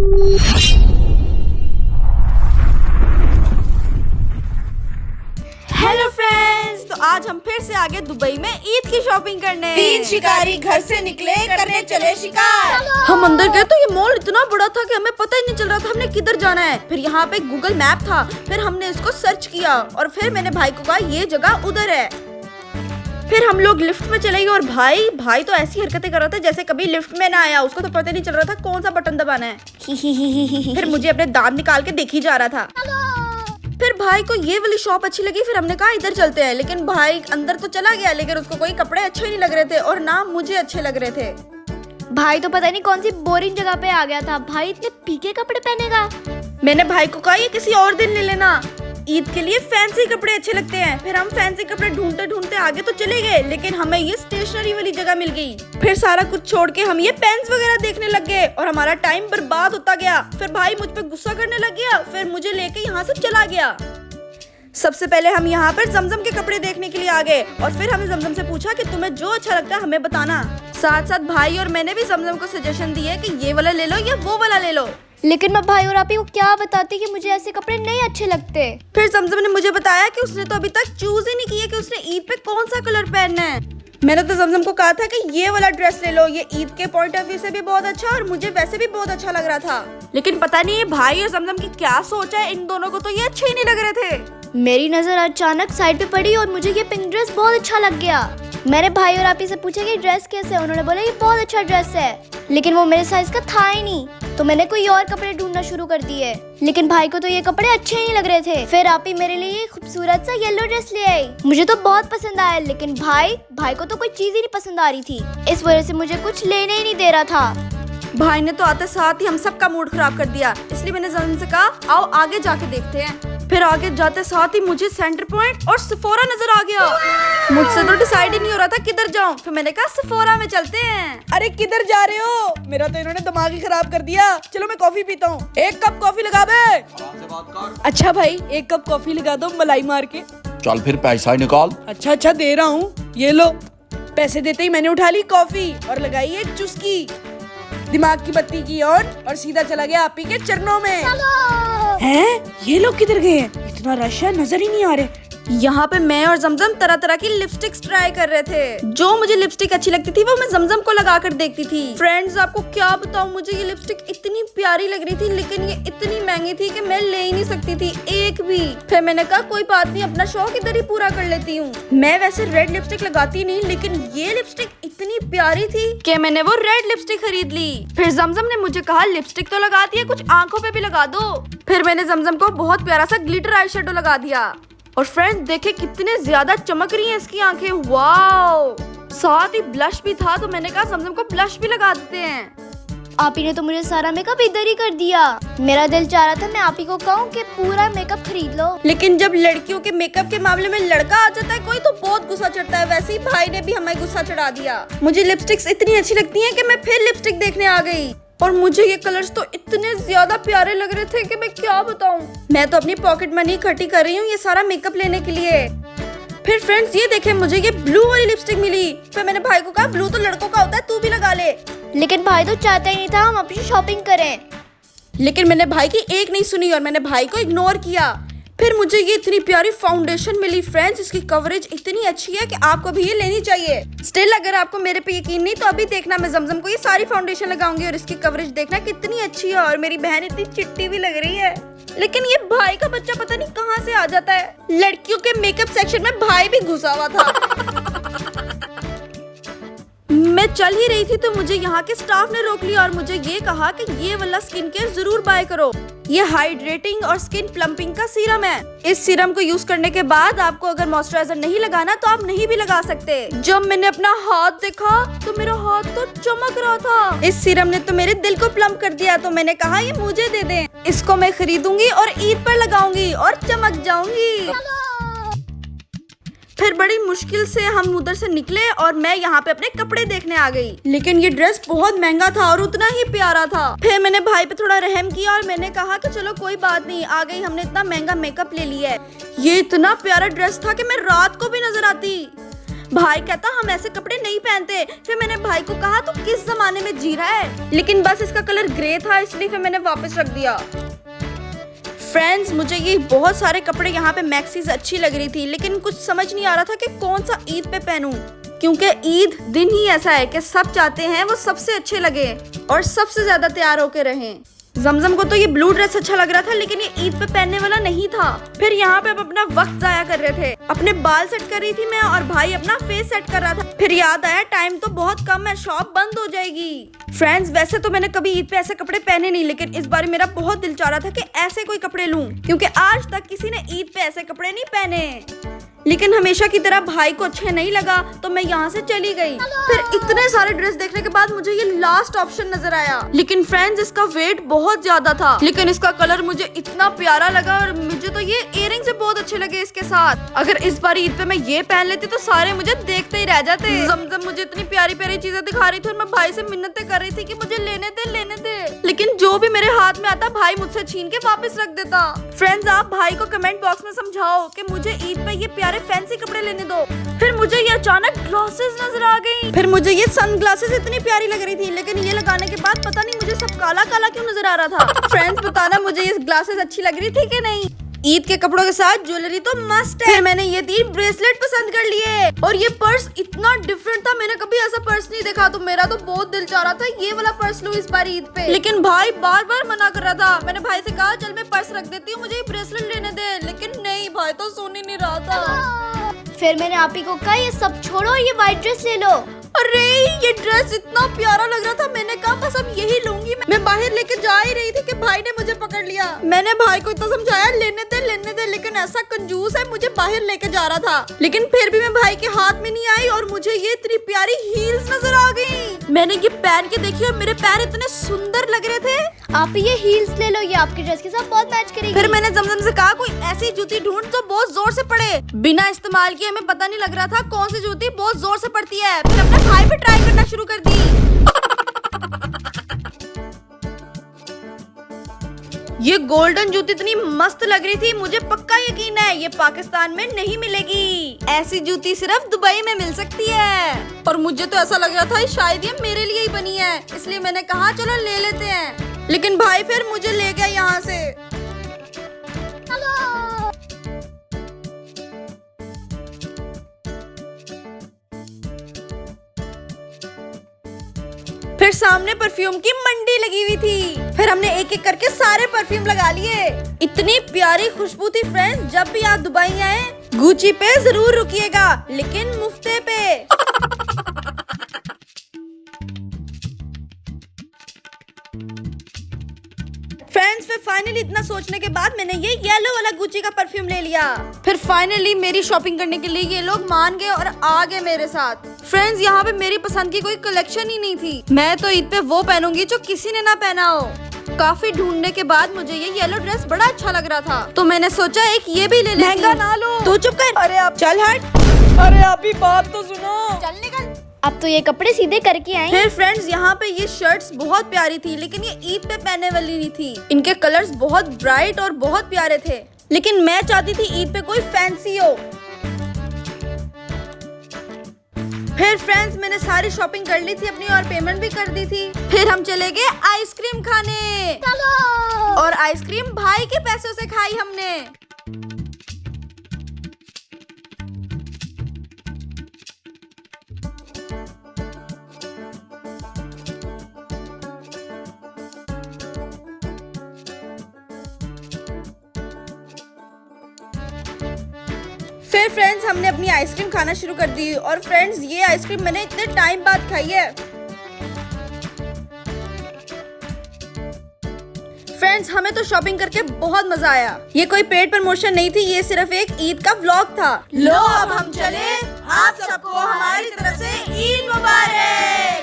Hello friends, तो आज हम फिर से आ गए दुबई में ईद की शॉपिंग करने। 3 शिकारी घर से निकले, करने चले शिकार। हम अंदर गए तो ये मॉल इतना बड़ा था कि हमें पता ही नहीं चल रहा था हमने किधर जाना है। फिर यहाँ पे गूगल मैप था, फिर हमने इसको सर्च किया और फिर मैंने भाई को कहा ये जगह उधर है। फिर हम लोग लिफ्ट में चले गए और भाई तो ऐसी हरकतें कर रहा था जैसे कभी लिफ्ट में ना आया। उसको तो पता नहीं चल रहा था कौन सा बटन दबाना है। फिर मुझे अपने दांत निकाल के देख ही जा रहा था। फिर भाई को ये वाली शॉप अच्छी लगी, फिर हमने कहा इधर चलते हैं। लेकिन भाई अंदर तो चला गया, लेकिन उसको कोई कपड़े अच्छे नहीं लग रहे थे और ना मुझे अच्छे लग रहे थे। भाई तो पता नहीं कौन सी बोरिंग जगह पे आ गया था। भाई इतने फीके कपड़े पहनेगा। मैंने भाई को कहा ये किसी और दिन ले लेना, ईद के लिए फैंसी कपड़े अच्छे लगते हैं। फिर हम फैंसी कपड़े ढूंढते ढूंढते आगे तो चले गए, लेकिन हमें ये स्टेशनरी वाली जगह मिल गई। फिर सारा कुछ छोड़ के हम ये पेन्स वगैरह देखने लग गए और हमारा टाइम बर्बाद होता गया। फिर भाई मुझ पे गुस्सा करने लग गया, फिर मुझे लेके यहाँ से चला गया। सबसे पहले हम यहाँ पर जमजम के कपड़े देखने के लिए आ गए और फिर हमने जमजम से पूछा कि तुम्हें जो अच्छा लगता है हमें बताना। साथ साथ भाई और मैंने भी जमजम को सजेशन दिए कि ये वाला ले लो या वो वाला ले लो। लेकिन मैं भाई और आप ही को क्या बताती कि मुझे ऐसे कपड़े नहीं अच्छे लगते। फिर जमजम ने मुझे बताया कि उसने तो अभी तक चूज ही नहीं किया कि उसने ईद पे कौन सा कलर पहनना है। मैंने तो जमजम को कहा था कि ये वाला ड्रेस ले लो, ये ईद के पॉइंट ऑफ व्यू से भी बहुत अच्छा और मुझे वैसे भी बहुत अच्छा लग रहा था। लेकिन पता नहीं ये भाई और जमजम की क्या सोच है, इन दोनों को तो ये अच्छे ही नहीं लग रहे थे। मेरी नजर अचानक साइड पे पड़ी और मुझे ये पिंक ड्रेस बहुत अच्छा लग गया। मैंने भाई और आप ही से पूछा कि ड्रेस कैसे है, उन्होंने बोला ये बहुत अच्छा ड्रेस है, लेकिन वो मेरे साइज का था ही नहीं। तो मैंने कोई और कपड़े ढूंढना शुरू कर दिए, लेकिन भाई को तो ये कपड़े अच्छे नहीं लग रहे थे। फिर आप ही मेरे लिए ये खूबसूरत सा येलो ड्रेस ले आई, मुझे तो बहुत पसंद आया। लेकिन भाई को तो कोई चीज ही नहीं पसंद आ रही थी, इस वजह से मुझे कुछ लेने ही नहीं दे रहा था। भाई ने तो आते साथ ही हम सबका मूड खराब कर दिया, इसलिए मैंने जमजम से कहा आओ आगे जाके देखते हैं। फिर आगे जाते साथ ही मुझे सेंटर पॉइंट और सेफोरा नजर आ गया। मुझसे तो डिसाइड ही नहीं हो रहा था किधर जाऊं। फिर मैंने कहा सेफोरा में चलते हैं। अरे किधर जा रहे हो? मेरा तो इन्होंने दिमाग ही खराब कर दिया। चलो मैं कॉफी पीता हूँ। 1 कप कॉफी लगा बे। अच्छा भाई 1 कप कॉफी लगा दो मलाई मार के। चल फिर पैसा ही निकाल। अच्छा दे रहा हूँ, ये लो। पैसे देते ही मैंने उठा ली कॉफी और लगाई एक चुस्की, दिमाग की बत्ती की और सीधा चला गया आप ही के चरणों में। हैं? ये लोग किधर गए हैं? इतना रश है, नजर ही नहीं आ रहे। यहाँ पे मैं और जमजम तरह तरह की लिपस्टिक्स ट्राई कर रहे थे। जो मुझे लिपस्टिक अच्छी लगती थी वो मैं जमजम को लगा कर देखती थी। फ्रेंड्स आपको क्या बताऊँ, मुझे ये लिपस्टिक इतनी प्यारी लग रही थी, लेकिन ये इतनी महंगी थी कि मैं ले ही नहीं सकती थी एक भी। फिर मैंने कहा कोई बात नहीं, अपना शौक इधर ही पूरा कर लेती हूँ। मैं वैसे रेड लिपस्टिक लगाती नहीं, लेकिन ये लिपस्टिक इतनी प्यारी थी कि मैंने वो रेड लिपस्टिक खरीद ली। फिर जमजम ने मुझे कहा लिपस्टिक तो लगा दी है, कुछ आंखों पे भी लगा दो। फिर मैंने जमजम को बहुत प्यारा सा ग्लिटर आई शेडो लगा दिया और फ्रेंड्स देखे कितने ज्यादा चमक रही हैं इसकी आंखें, वाओ। साथ ही ब्लश भी था, तो मैंने कहा जमजम को ब्लश भी लगा देते हैं। आप ही ने तो मुझे सारा मेकअप इधर ही कर दिया। मेरा दिल चाह रहा था मैं आप ही को कहूँ कि पूरा मेकअप खरीद लो, लेकिन जब लड़कियों के मेकअप के मामले में लड़का आ जाता है कोई तो बहुत गुस्सा चढ़ता है। वैसे ही भाई ने भी हमें गुस्सा चढ़ा दिया। मुझे लिपस्टिक्स इतनी अच्छी लगती हैं कि मैं फिर लिपस्टिक देखने आ गई और मुझे ये कलर्स तो इतने ज्यादा प्यारे लग रहे थे कि मैं क्या बताऊं। मैं तो अपनी पॉकेट मनी इकट्ठी कर रही हूँ ये सारा मेकअप लेने के लिए। फिर फ्रेंड्स ये देखें, मुझे ये ब्लू वाली लिपस्टिक मिली। फिर मैंने भाई को कहा ब्लू तो लड़कों का होता है, तू भी लगा ले। लेकिन भाई तो चाहता ही नहीं था हम अपनी शॉपिंग करें। लेकिन मैंने भाई की एक नहीं सुनी और मैंने भाई को इग्नोर किया। फिर मुझे ये इतनी प्यारी फाउंडेशन मिली फ्रेंड्स, इसकी कवरेज इतनी अच्छी है कि आपको भी ये लेनी चाहिए। स्टिल अगर आपको मेरे पे यकीन नहीं तो अभी देखना, मैं जमजम को ये सारी फाउंडेशन लगाऊंगी और इसकी कवरेज देखना कितनी अच्छी है। और मेरी बहन इतनी चिट्टी भी लग रही है। लेकिन ये भाई का बच्चा पता नहीं कहाँ से आ जाता है। लड़कियों के मेकअप सेक्शन में भाई भी घुसा हुआ था। मैं चल ही रही थी तो मुझे यहाँ के स्टाफ ने रोक लिया और मुझे ये कहा कि ये वाला स्किन केयर जरूर बाय करो। ये हाइड्रेटिंग और स्किन प्लम्पिंग का सीरम है। इस सीरम को यूज करने के बाद आपको अगर मॉइस्चराइजर नहीं लगाना तो आप नहीं भी लगा सकते। जब मैंने अपना हाथ देखा तो मेरा हाथ तो चमक रहा था। इस सीरम ने तो मेरे दिल को प्लम्प कर दिया, तो मैंने कहा ये मुझे दे दें। इसको मैं खरीदूंगी और ईद पर लगाऊंगी और चमक जाऊंगी। फिर बड़ी मुश्किल से हम उधर से निकले और मैं यहाँ पे अपने कपड़े देखने आ गई। लेकिन ये ड्रेस बहुत महंगा था और उतना ही प्यारा था। फिर मैंने भाई पे थोड़ा रहम किया और मैंने कहा कि चलो कोई बात नहीं, आ गई, हमने इतना महंगा मेकअप ले लिया है। ये इतना प्यारा ड्रेस था कि मैं रात को भी नजर आती। भाई कहता हम ऐसे कपड़े नहीं पहनते। फिर मैंने भाई को कहा तू किस जमाने में जी रहा है, लेकिन बस इसका कलर ग्रे था इसलिए फिर मैंने वापस रख दिया। फ्रेंड्स, मुझे ये बहुत सारे कपड़े यहाँ पे मैक्सीज अच्छी लग रही थी, लेकिन कुछ समझ नहीं आ रहा था कि कौन सा ईद पे पहनूं, क्योंकि ईद दिन ही ऐसा है कि सब चाहते हैं वो सबसे अच्छे लगे और सबसे ज्यादा तैयार होके रहें। जमजम को तो ये ब्लू ड्रेस अच्छा लग रहा था, लेकिन ये ईद पे पहनने वाला नहीं था। फिर यहाँ पे अब अपना वक्त जाया कर रहे थे, अपने बाल सेट कर रही थी मैं और भाई अपना फेस सेट कर रहा था। फिर याद आया टाइम तो बहुत कम है, शॉप बंद हो जाएगी। फ्रेंड्स, वैसे तो मैंने कभी ईद पे ऐसे कपड़े पहने नहीं, लेकिन इस बार मेरा बहुत दिल चाह रहा था कि ऐसे कोई कपड़े लूं, क्योंकि आज तक किसी ने ईद पे ऐसे कपड़े नहीं पहने। लेकिन हमेशा की तरह भाई को अच्छे नहीं लगा तो मैं यहाँ से चली गई। फिर इतने सारे ड्रेस देखने के बाद मुझे ये लास्ट ऑप्शन नजर आया, लेकिन फ्रेंड्स इसका वेट बहुत ज्यादा था, लेकिन इसका कलर मुझे इतना प्यारा लगा और मुझे तो ये इयररिंग्स से बहुत अच्छे लगे इसके साथ। अगर इस बार ईद पे मैं ये पहन लेती तो सारे मुझे देखते ही रह जाते। जमजम मुझे इतनी प्यारी प्यारी चीजें दिखा रही थी और मैं भाई से मिन्नतें कर रही थी कि मुझे लेने दे, लेकिन जो भी मेरे हाथ में आता भाई मुझसे छीन के वापस रख देता। फ्रेंड्स, आप भाई को कमेंट बॉक्स में समझाओ कि मुझे ईद पे ये प्यारे फैंसी कपड़े लेने दो। फिर मुझे ये अचानक ग्लासेस नजर आ गई। फिर मुझे ये सन ग्लासेस इतनी प्यारी लग रही थी, लेकिन ये लगाने के बाद पता नहीं मुझे सब काला काला क्यों नजर आ रहा था। फ्रेंड्स, बताना मुझे ये ग्लासेस अच्छी लग रही थी कि नहीं। ईद के कपड़ों के साथ ज्वेलरी तो मस्त है। फिर मैंने ये 3 ब्रेसलेट पसंद कर लिए और ये पर्स इतना डिफरेंट था, मैंने कभी ऐसा पर्स नहीं देखा, तो मेरा तो बहुत दिल चाह रहा था ये वाला पर्स लूं इस बार ईद पे, लेकिन भाई बार बार मना कर रहा था। मैंने भाई से कहा चल मैं पर्स रख देती हूँ, मुझे ये ब्रेसलेट लेने दे, लेकिन नहीं, भाई तो सुन ही नहीं रहा था। फिर मैंने आप ही को कहा ये सब छोड़ो, ये व्हाइट ड्रेस ले लो। अरे ये ड्रेस इतना प्यारा लग रहा था, मैंने कहा बस अब यही लूंगी। मैं बाहर लेके जा ही रही थी कि भाई ने मुझे पकड़ लिया। मैंने भाई को इतना समझाया लेने दे, लेकिन ऐसा कंजूस है, मुझे बाहर लेके जा रहा था, लेकिन फिर भी मैं भाई के हाथ में नहीं आई और मुझे ये इतनी प्यारी हील्स नजर आ गई। मैंने ये पहन के देखी और मेरे पैर इतने सुंदर लग रहे थे। आप ये हील्स ले लो, ये आपके ड्रेस के साथ बहुत मैच करेगी। फिर मैंने जमजम से कहा कोई ऐसी जूती ढूंढ जो बहुत जोर से पड़े। बिना इस्तेमाल किए हमें पता नहीं लग रहा था कौन सी जूती बहुत जोर से पड़ती है। फिर अपने भाई पे ट्राई करना शुरू कर दी। ये गोल्डन जूती इतनी मस्त लग रही थी, मुझे पक्का यकीन है ये पाकिस्तान में नहीं मिलेगी। ऐसी जूती सिर्फ दुबई में मिल सकती है और मुझे तो ऐसा लग रहा था शायद ये मेरे लिए ही बनी है, इसलिए मैंने कहा चलो ले लेते हैं। लेकिन भाई फिर मुझे ले गया यहाँ से। फिर सामने परफ्यूम की मंडी लगी हुई थी, फिर हमने एक एक करके सारे परफ्यूम लगा लिए। इतनी प्यारी खुशबू थी। फ्रेंड्स, जब भी आप दुबई आए गुची पे जरूर रुकिएगा, लेकिन मुफ्ते पे। फ्रेंड्स, फिर फाइनली इतना सोचने के बाद मैंने ये येलो वाला गुची का परफ्यूम ले लिया। फिर फाइनली मेरी शॉपिंग करने के लिए ये लोग मान गए और आ गए मेरे साथ। फ्रेंड्स, यहाँ पे मेरी पसंद की कोई कलेक्शन ही नहीं थी। मैं तो ईद पे वो पहनूंगी जो किसी ने ना पहना हो। काफी ढूंढने के बाद मुझे ये येलो ड्रेस बड़ा अच्छा लग रहा था, तो मैंने सोचा एक ये भी ले लेती हूँ। महंगा ना लो। तू चुप कर। अरे आप चल हट। अरे आप ही बात तो सुनो। चल निकल। अब तो ये कपड़े सीधे करके आई। फिर फ्रेंड्स, यहाँ पे ये शर्ट्स बहुत प्यारी थी, लेकिन ये ईद पे पहनने वाली नहीं थी। इनके कलर्स बहुत ब्राइट और बहुत प्यारे थे, लेकिन मैं चाहती थी ईद पे कोई फैंसी हो। फिर फ्रेंड्स, मैंने सारी शॉपिंग कर ली थी अपनी और पेमेंट भी कर दी थी। फिर हम चले गए आइसक्रीम खाने। चलो। और आइसक्रीम भाई के पैसों से खाई हमने। फिर फ्रेंड्स, हमने अपनी आइसक्रीम खाना शुरू कर दी और फ्रेंड्स, ये आइसक्रीम मैंने इतने टाइम बाद खाई है। फ्रेंड्स, हमें तो शॉपिंग करके बहुत मजा आया। ये कोई पेड प्रमोशन नहीं थी, ये सिर्फ एक ईद का व्लॉग था। लो अब हम चले, आप सबको हमारी तरफ से ईद मुबारक।